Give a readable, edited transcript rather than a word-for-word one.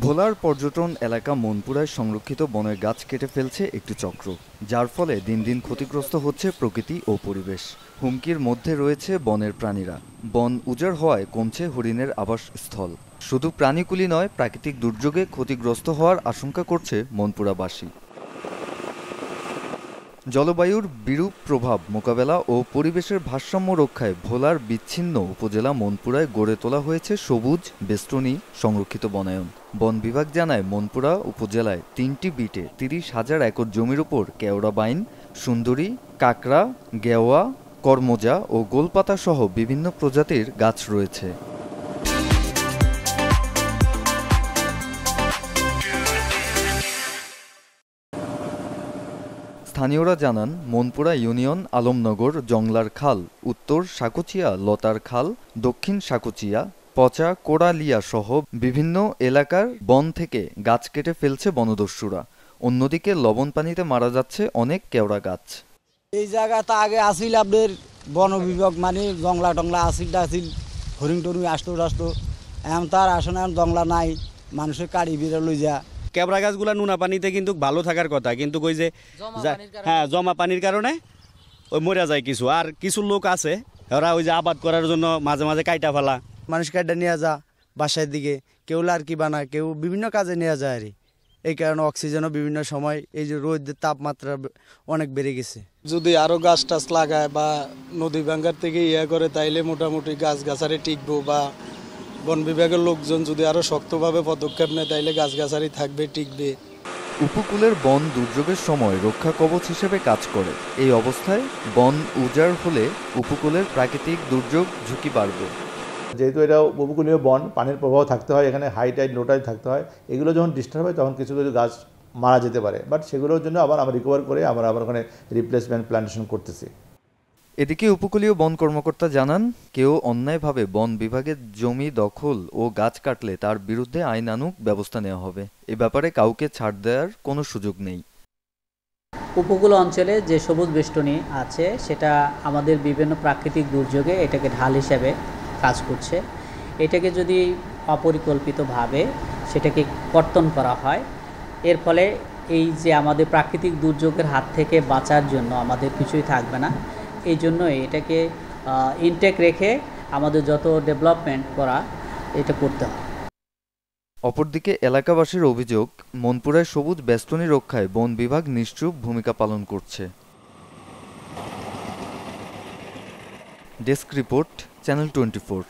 ভোলার পর্যটন এলাকা মনপুরায় সংরক্ষিত বনের গাছ কেটে ফেলছে একটি চক্র, যার ফলে দিন দিন ক্ষতিগ্রস্ত হচ্ছে প্রকৃতি ও পরিবেশ। হুমকির মধ্যে রয়েছে বনের প্রাণীরা। বন উজাড় হওয়ায় কমছে হরিণের আবাসস্থল। শুধু প্রাণীকুলি নয়, প্রাকৃতিক দুর্যোগে ক্ষতিগ্রস্ত হওয়ার আশঙ্কা করছে মনপুরাবাসী। জলবায়ুর বিরূপ প্রভাব মোকাবেলা ও পরিবেশের ভারসাম্য রক্ষায় ভোলার বিচ্ছিন্ন উপজেলা মনপুরায় গড়ে তোলা হয়েছে সবুজ বেষ্টনী সংরক্ষিত বনায়ন। বন বিভাগ জানায়, মনপুরা উপজেলায় ৩টি বিটে ৩০,০০০ একর জমির উপর কেওড়া বাইন, সুন্দরী, কাকড়া, গেওয়া, করমজা ও গোলপাতা সহ বিভিন্ন প্রজাতির গাছ রয়েছে। স্থানীয়রা জানান, মনপুরা ইউনিয়ন আলমনগর জংলার খাল, উত্তর সাকুচিয়া লতার খাল, দক্ষিণ সাকুচিয়া, পচা কোড়ালিয়া সহ বিভিন্ন এলাকার বন থেকে গাছ কেটে ফেলছে বনদস্যুরা। অন্যদিকে লবণ পানিতে মারা যাচ্ছে অনেক কেওড়া গাছ। এই জায়গাটা আগে আসিল আপনার বন বিভাগ, মানে জংলা টংলা আসিল হরিণ টরিং আসতো এখন তার আসনে জংলা নাই, মানুষের কাড়ি বিড়ে লই যা। কেবড়া গাছগুলা নুনা পানিতে কিন্তু ভালো থাকার কথা, কিন্তু ওই যে হ্যাঁ জমা পানির কারণে ওই মরে যায় কিছু। আর কিছু লোক আছে ওরা ওই যে আবাদ করার জন্য মাঝে মাঝে কাইটা ফেলা, মানুষ কাইটা নিয়ে যা বাসার দিকে, কেউ লার্কি বানায়, কেউ বিভিন্ন কাজে নিয়ে যায় আর এই কারণে অক্সিজেনও বিভিন্ন সময় এই যে রোদের তাপমাত্রা অনেক বেড়ে গেছে। যদি আরো গাছ টাছ লাগায় বা নদী ভাঙ্গার থেকে করে তাইলে মোটামুটি গাছ গাছারি টিকবো, বা বন বিভাগের লোকজন যদি আরো শক্তভাবে পদক্ষেপ নেয় তাইলে গাছ গাছারি থাকবে, টিকবে। উপকূলের বন দুর্যোগের সময় রক্ষা কবচ হিসেবে কাজ করে। এই অবস্থায় বন উজাড় হলে উপকূলের প্রাকৃতিক দুর্যোগ ঝুঁকি বাড়বে। যেহেতু এটা উপকূলীয় বন, পানির প্রবাহ থাকতে হয়, এখানে হাই টাইড লো টাইড থাকতে হয়। এগুলো যখন ডিস্টার্ব হয় তখন কিছু কিছু গাছ মারা যেতে পারে, বাট সেগুলোর জন্য আবার আমরা রিকভার করে আমরা আবার ওখানে রিপ্লেসমেন্ট প্ল্যান্টেশন করতেছি। এদিকে উপকূলীয় বন কর্মকর্তা জানান, কেউ অন্যায়ভাবে বন বিভাগের জমি দখল ও গাছ কাটলে তার বিরুদ্ধে আইনানুগ ব্যবস্থা নেওয়া হবে। এ ব্যাপারে কাউকে ছাড় দেওয়ার কোনো সুযোগ নেই। উপকূল অঞ্চলে যে সবুজ বেষ্টনী আছে সেটা আমাদের বিভিন্ন প্রাকৃতিক দুর্যোগে এটাকে ঢাল হিসেবে কাজ করছে। এটাকে যদি অপরিকল্পিতভাবে সেটাকে কর্তন করা হয়, এর ফলে এই যে আমাদের প্রাকৃতিক দুর্যোগের হাত থেকে বাঁচার জন্য আমাদের কিছুই থাকবে না। এই জন্য এটাকে ইনটেক রেখে আমাদের যত ডেভেলপমেন্ট করা এটা করতে হয়। অপরদিকে এলাকাবাসীর অভিযোগ, মনপুরায় সবুজ বেষ্টনী রক্ষায় বন বিভাগ নিশ্চুপ ভূমিকা পালন করছে। Desk report, channel 24।